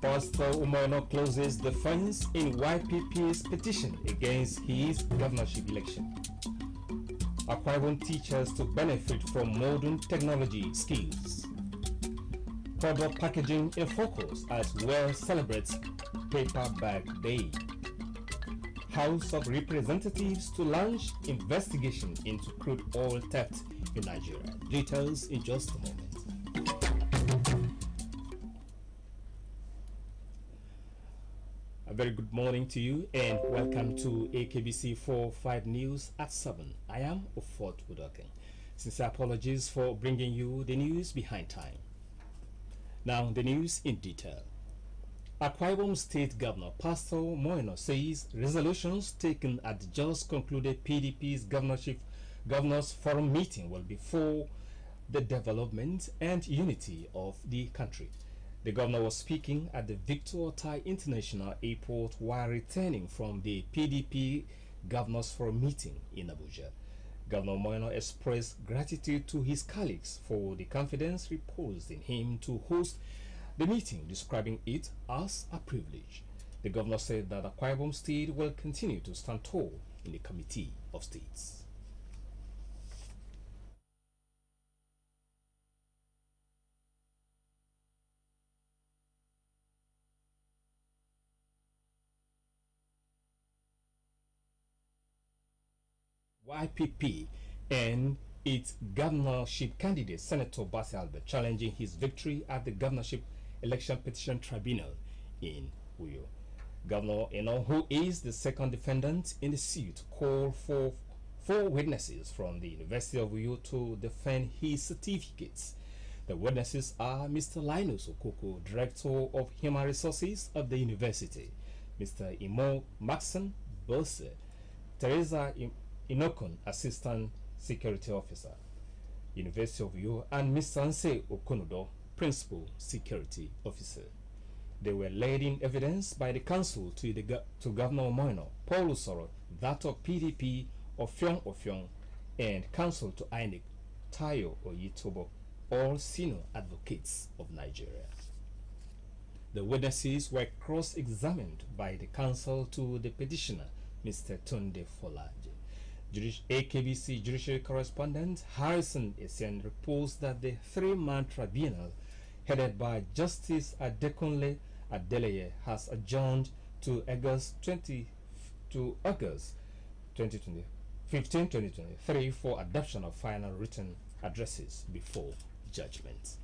Pastor Umono closes the fence in YPP's petition against his governorship election. Akwa Ibom teachers to benefit from modern technology skills. Product packaging in focus as well celebrates Paper Bag Day. House of Representatives to launch investigation into crude oil theft in Nigeria. Details in just a moment. A very good morning to you and welcome to Akbc 45 News at 7. I am Ufot Udoken. Sincere apologies for bringing you the news behind time. Now the news in detail. Akwa Ibom State Governor Pastor Moino says resolutions taken at the just concluded PDP's Governors Forum meeting will be for the development and unity of the country. The governor was speaking at the Victor Otai International Airport while returning from the PDP Governors Forum meeting in Abuja. Governor Moino expressed gratitude to his colleagues for the confidence reposed in him to host the meeting, describing it as a privilege. The governor said that Akwa Ibom State will continue to stand tall in the Committee of States. YPP and its governorship candidate Senator Bassey Albert challenging his victory at the governorship election petition tribunal in Uyo. Governor Eno, who is the second defendant in the suit, called for 4 witnesses from the University of Uyo to defend his certificates. The witnesses are Mr. Linus Okoko, Director of Human Resources of the university, Mr. Imo Maxon Bose, Teresa Inokun, Assistant Security Officer, University of Uyo, and Mr. Nse Okonodo, Principal Security Officer. They were laid in evidence by the council to Governor Moino, Paul Usoro, that of PDP, Ofyong, and counsel to INEC, Tayo Oyitobo, all senior advocates of Nigeria. The witnesses were cross-examined by the counsel to the petitioner, Mr. Tunde Folaje. Akbc Judiciary Correspondent Harrison Essien reports that the 3-man tribunal headed by Justice Adekunle Adeleye has adjourned to August 2023 for adoption of final written addresses before judgment.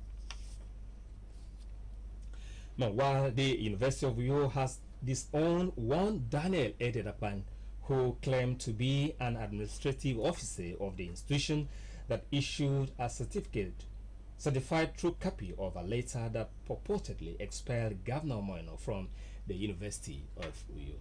Now, while the University of Uyo has disowned one Daniel Ededapan, who claimed to be an administrative officer of the institution that issued a certified true copy of a letter that purportedly expelled Governor Moino from the University of Uyo.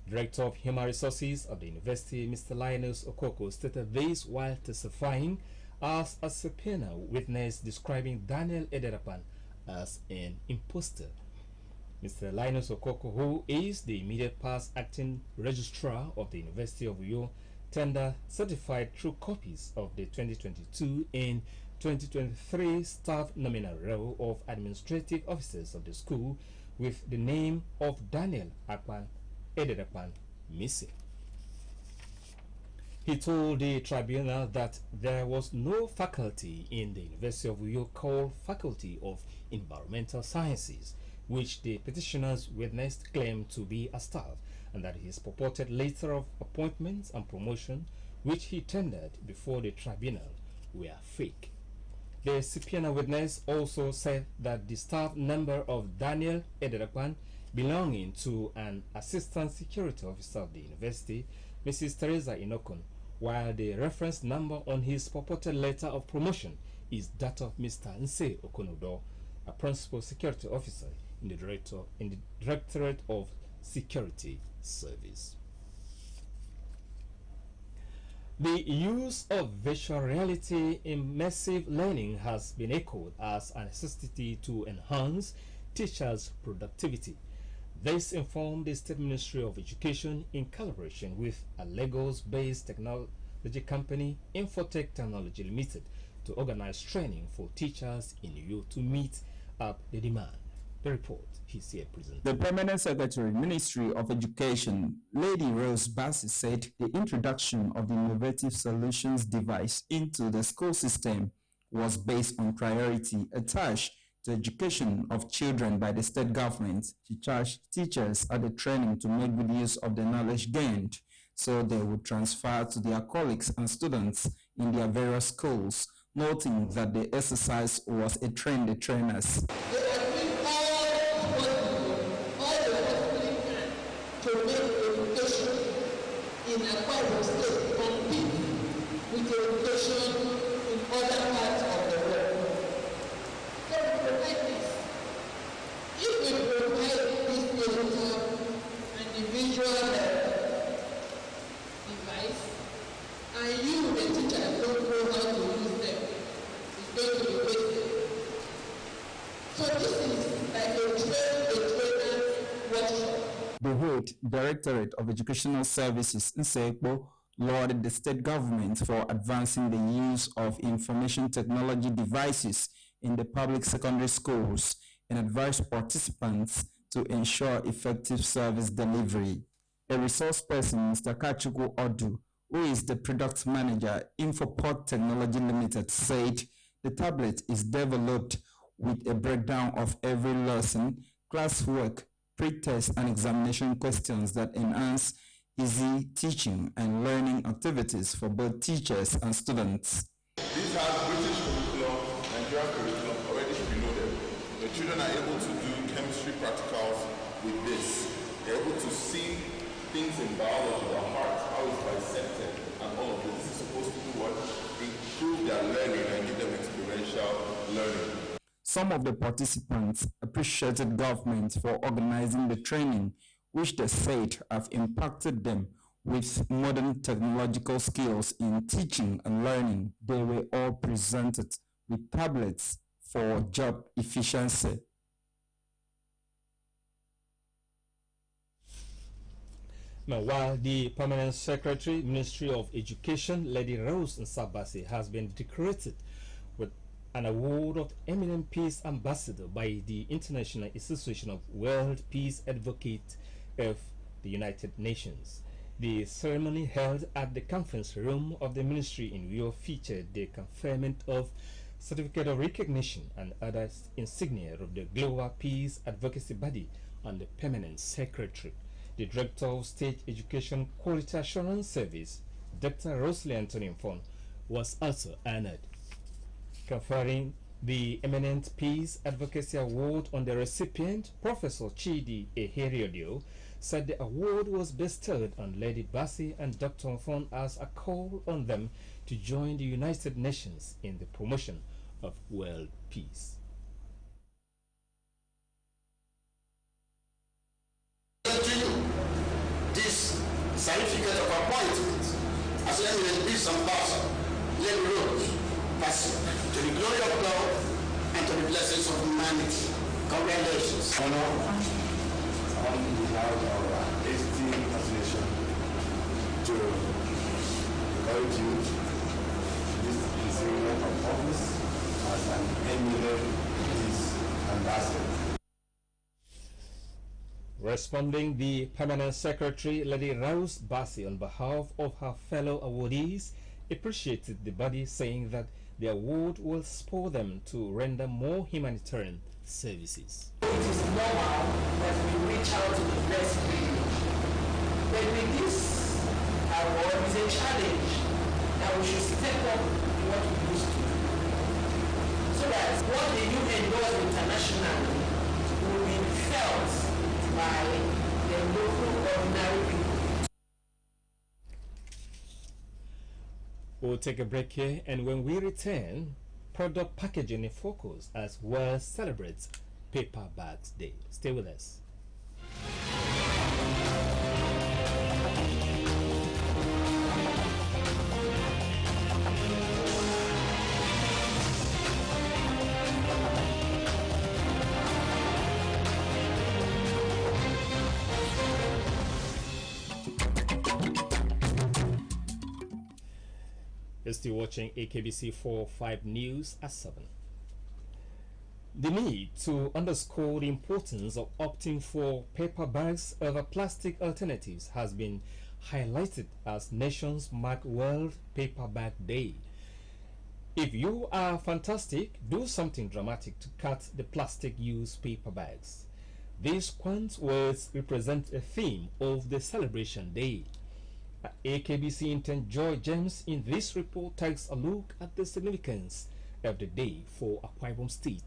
Director of Human Resources of the university, Mr. Linus Okoko, stated this while testifying as a subpoena witness describing Daniel Ederapan as an imposter. Mr. Linus Okoko, who is the immediate past acting registrar of the University of Uyo, tendered certified true copies of the 2022 and 2023 staff nominal roll of administrative officers of the school with the name of Daniel Ederapan missing. He told the tribunal that there was no faculty in the University of Uyo called Faculty of Environmental Sciences, which the petitioner's witness claimed to be a staff, and that his purported letter of appointments and promotion, which he tendered before the tribunal, were fake. The subpoena witness also said that the staff number of Daniel Ederapan belonging to an assistant security officer of the university, Mrs. Teresa Inokun, while the reference number on his purported letter of promotion is that of Mr. Nse Okonodo, a principal security officer in the Directorate of Security Service. The use of virtual reality immersive learning has been echoed as a necessity to enhance teachers' productivity. This informed the State Ministry of Education in collaboration with a Lagos-based technology company, Infotech Technology Limited, to organize training for teachers in Uyo to meet up the demand. The report is here present. The Permanent Secretary, Ministry of Education, Lady Rose Bassi, said the introduction of the Innovative Solutions device into the school system was based on priority attached to education of children by the state government. She charged teachers at the training to make good use of the knowledge gained so they would transfer to their colleagues and students in their various schools, noting that the exercise was a train the trainers. To make education in Akbc State compete with education in other parts of the world. So we provide this. If we provide this digital and individual device, and you, the teacher, don't know how to use them, it's going to be wasted. So this is like a trainer's workshop. The head Directorate of Educational Services, Nsekpo, lauded the state government for advancing the use of information technology devices in the public secondary schools and advised participants to ensure effective service delivery. A resource person, Mr. Kachuku Odu, who is the product manager, Infoport Technology Limited, said the tablet is developed with a breakdown of every lesson, classwork, pre-test and examination questions that enhance easy teaching and learning activities for both teachers and students. These have British curriculum, Nigerian curriculum already preloaded. The children are able to do chemistry practicals with this. They're able to see things in biology, their heart, how it's dissected, and all of this. This is supposed to do what? Improve their learning and give them experiential learning. Some of the participants appreciated government for organizing the training, which they said have impacted them with modern technological skills in teaching and learning. They were all presented with tablets for job efficiency. Now, while the Permanent Secretary, Ministry of Education, Lady Rose Nsabasi, has been decorated with an award of Eminent Peace Ambassador by the International Association of World Peace Advocates of the United Nations. The ceremony held at the conference room of the ministry in Rio featured the conferment of certificate of recognition and other insignia of the Global Peace Advocacy Body and the Permanent Secretary. The Director of State Education Quality Assurance Service, Dr. Rosalie Anthony Mfon, was also honored. Conferring the Eminent Peace Advocacy Award on the recipient, Professor Chidi Eheriodio, said the award was bestowed on Lady Bassi and Dr. Mfon as a call on them to join the United Nations in the promotion of world peace. This certificate of appointment as Eminent Peace Ambassador, Lady Rose Bassi, to the glory of God and to the blessings of humanity. Congratulations. On behalf of our Akbc Association to encourage you this insignia of office as an eminent peace ambassador. Responding, the Permanent Secretary, Lady Rose Bassi, on behalf of her fellow awardees, appreciated the body, saying that the award will spur them to render more humanitarian services. It is normal that we reach out to the blessed people. But with this award is a challenge that we should step up what we used to do. So that what the UN does internationally will be felt by the local ordinary people. We'll take a break here, and when we return, product packaging in focus as well celebrates Paper Bags Day. Stay with us. You're still watching Akbc 45 News at 7. The need to underscore the importance of opting for paper bags over plastic alternatives has been highlighted as nations mark World Paper Bag Day. If you are fantastic, do something dramatic to cut the plastic use paper bags. These quaint words represent a theme of the celebration day. AKBC intern Joy James in this report takes a look at the significance of the day for Akwa Ibom State.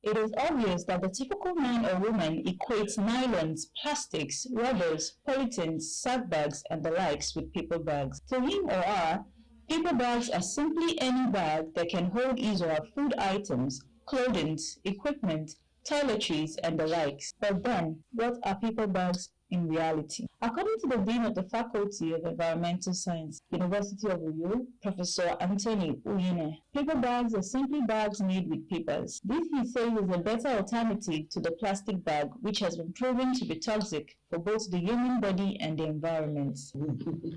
It is obvious that the typical man or woman equates nylons, plastics, rubbers, polythenes, sack bags, and the likes with paper bags. To him or her, paper bags are simply any bag that can hold either food items, clothing, equipment, toiletries, and the likes. But then, what are paper bags in reality? According to the Dean of the Faculty of Environmental Science, University of Uyo, Professor Anthony Uyine, paper bags are simply bags made with papers. This, he says, is a better alternative to the plastic bag, which has been proven to be toxic for both the human body and the environment.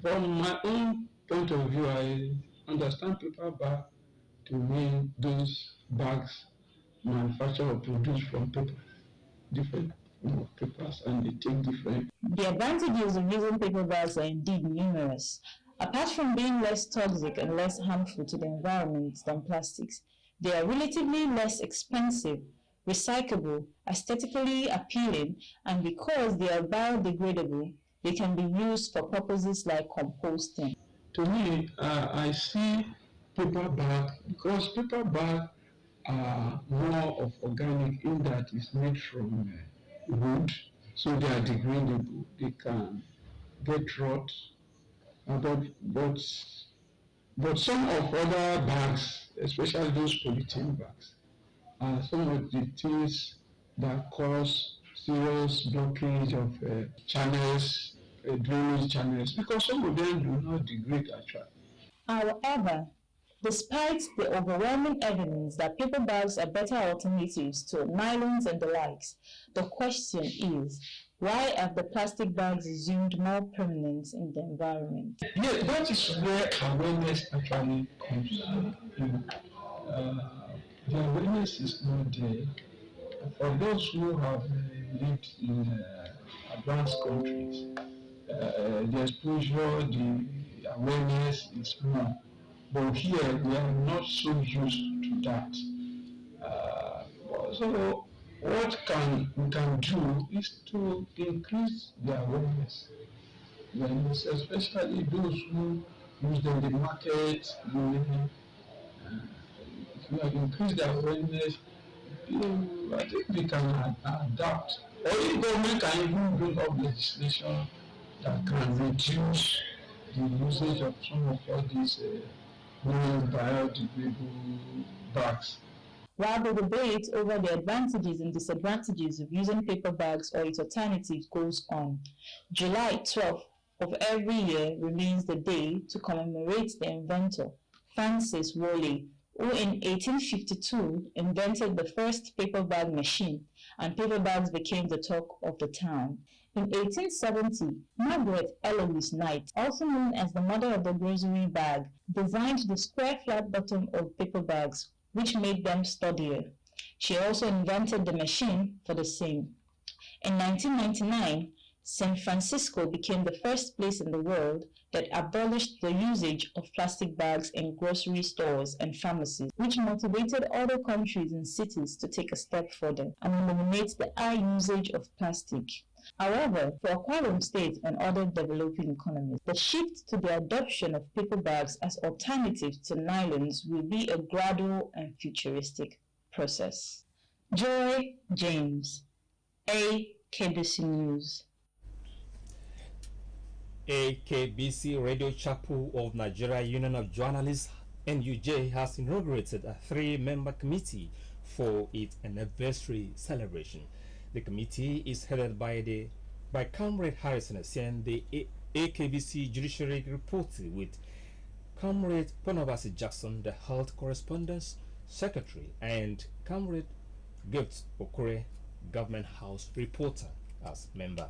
From my own point of view, I understand paper bag to mean those bags manufactured or produced from paper, different papers, and they take different. The advantages of using paper bags are indeed numerous. Apart from being less toxic and less harmful to the environment than plastics, they are relatively less expensive, recyclable, aesthetically appealing, and because they are biodegradable, they can be used for purposes like composting. To me, I see paper bag, because paper bag are more of organic in that it's made from wood, so they are degradable. They can get rot, but some of other bags, especially those polythene bags, are some of the things that cause serious blockage of channels, drainage channels, because some of them do not degrade actually. However, despite the overwhelming evidence that paper bags are better alternatives to nylons and the likes, the question is, why have the plastic bags assumed more permanence in the environment? Yes, that is where awareness actually comes in. The awareness is not there. For those who have lived in advanced countries, the exposure, the awareness is more. But here, we are not so used to that. So, what we can do is to increase the awareness, especially those who use them in the market. If you have increased the awareness, I think we can adapt. Or the government can even bring up legislation that can reduce the usage of some of all these non-biodegradable bags. While the debate over the advantages and disadvantages of using paper bags or its alternatives goes on, July 12th of every year remains the day to commemorate the inventor, Francis Whaley, who in 1852 invented the first paper bag machine, and paper bags became the talk of the town. In 1870, Margaret Eloise Knight, also known as the mother of the grocery bag, designed the square flat bottom of paper bags, which made them sturdier. She also invented the machine for the same. In 1999, San Francisco became the first place in the world that abolished the usage of plastic bags in grocery stores and pharmacies, which motivated other countries and cities to take a step further and eliminate the high usage of plastic. However, for Akwa Ibom State and other developing economies, the shift to the adoption of paper bags as alternatives to nylons will be a gradual and futuristic process. Joy James, AKBC News. AKBC Radio Chapel of Nigeria Union of Journalists NUJ has inaugurated a 3-member committee for its anniversary celebration. The committee is headed by Comrade Harrison Essien, the AKBC Judiciary reporter, with Comrade Ponabasi Jackson, the Health Correspondence Secretary, and Comrade Gift Okure, Government House reporter, as member.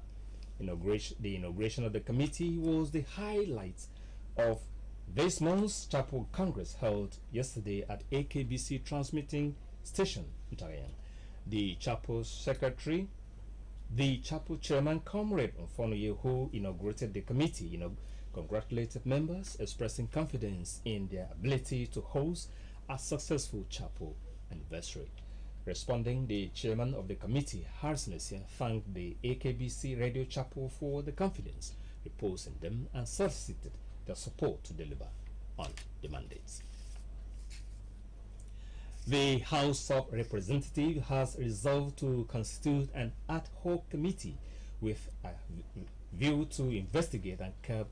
The inauguration of the committee was the highlight of this month's Chapel Congress held yesterday at AKBC, transmitting station, Ntarian. The chapel secretary, the chapel chairman, Comrade Mfonoye, who inaugurated the committee, congratulated members, expressing confidence in their ability to host a successful chapel anniversary. Responding, the chairman of the committee, Harrison Essien, thanked the Akbc Radio Chapel for the confidence reposed in them and solicited their support to deliver on the mandates. The House of Representatives has resolved to constitute an ad hoc committee with a view to investigate and curb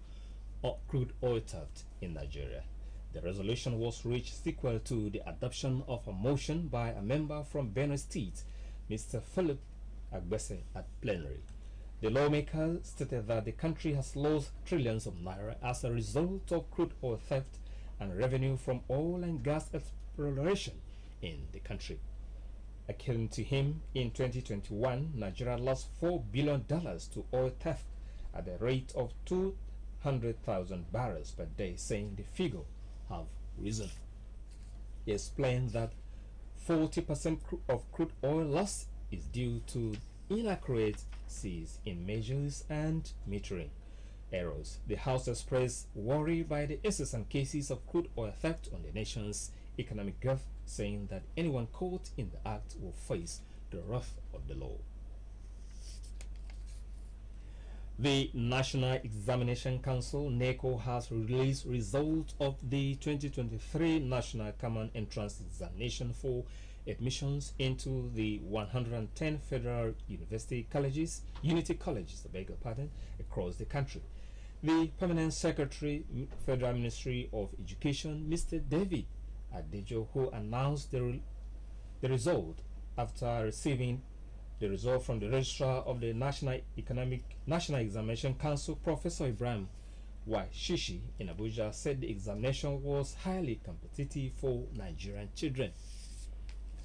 crude oil theft in Nigeria. The resolution was reached sequel to the adoption of a motion by a member from Benue State, Mr. Philip Akbc, at plenary. The lawmaker stated that the country has lost trillions of naira as a result of crude oil theft and revenue from oil and gas exploration in the country. According to him, in 2021, Nigeria lost $4 billion to oil theft at the rate of 200,000 barrels per day, saying the figure have risen. He explained that 40% of crude oil loss is due to inaccuracies in measures and metering errors. The House expressed worry by the incessant cases of crude oil theft on the nation's economic growth, saying that anyone caught in the act will face the wrath of the law. The National Examination Council, NECO, has released results of the 2023 National Common Entrance Examination for admissions into the 110 federal university colleges, unity colleges, across the country. The Permanent Secretary, Federal Ministry of Education, Mr. David Adejo, who announced the result after receiving the result from the registrar of the National Examination Council, Professor Ibrahim Shishi in Abuja, said the examination was highly competitive for Nigerian children.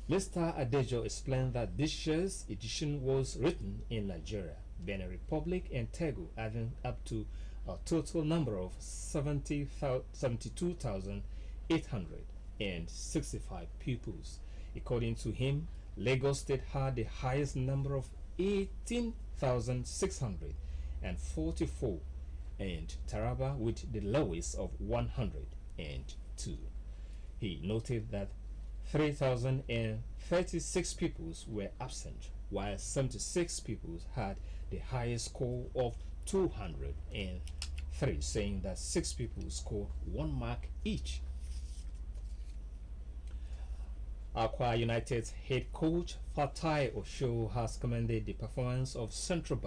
Mr. Adejo explained that this year's edition was written in Nigeria, Benin Republic, and Togo, adding up to a total number of 72,865 pupils. According to him, Lagos State had the highest number of 18,644, and Taraba with the lowest of 102. He noted that 3,036 pupils were absent, while 76 pupils had the highest score of 203, saying that 6 people scored 1 mark each. Aqua United's head coach Fatai Osho has commended the performance of Central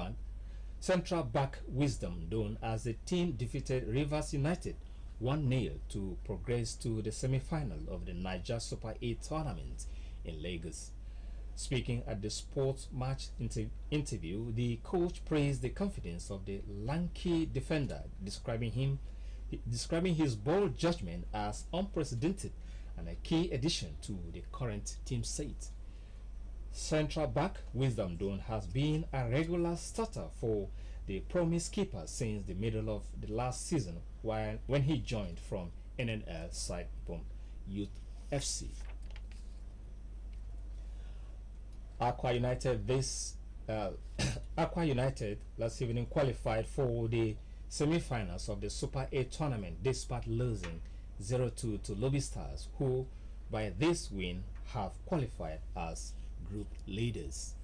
Back Wisdom Dawn as the team defeated Rivers United 1-0 to progress to the semi-final of the Niger Super 8 tournament in Lagos. Speaking at the sports match interview, the coach praised the confidence of the lanky defender, describing his ball judgment as unprecedented and a key addition to the current team set. Central back Wisdom Dawn has been a regular starter for the promise keeper since the middle of the last season, when he joined from NNL side Youth FC. Aqua United last evening qualified for the semi-finals of the Super 8 tournament despite losing 0-2 to Lobby Stars, who by this win have qualified as group leaders.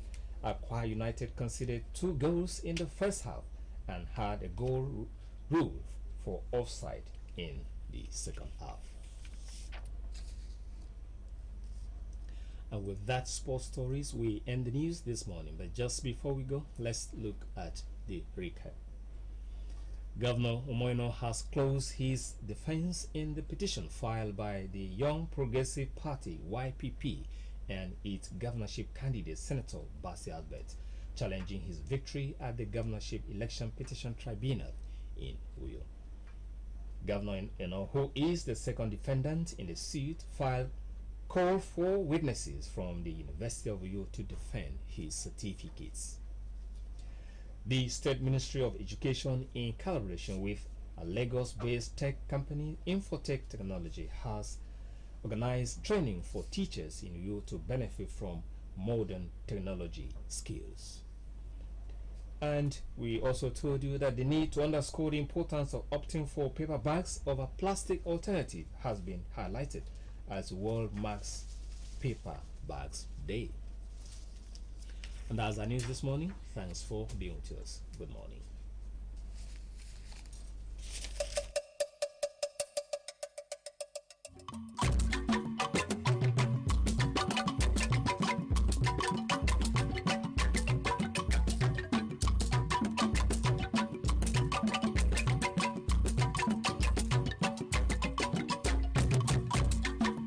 Aqua United conceded 2 goals in the first half and had a goal rule for offside in the second half. And with that, sports stories, we end the news this morning. But just before we go, let's look at the recap. Governor Umoino has closed his defense in the petition filed by the Young Progressive Party YPP and its governorship candidate Senator Basi Albert, challenging his victory at the Governorship Election Petition Tribunal in Uyo. Governor who is the second defendant in the suit, called for witnesses from the University of Uyo to defend his certificates. The State Ministry of Education, in collaboration with a Lagos-based tech company, Infotech Technology, has organized training for teachers in Uyo to benefit from modern technology skills. And we also told you that the need to underscore the importance of opting for paper bags over plastic alternative has been highlighted as World marks Paper Bags Day. And that's our news this morning. Thanks for being with us. Good morning.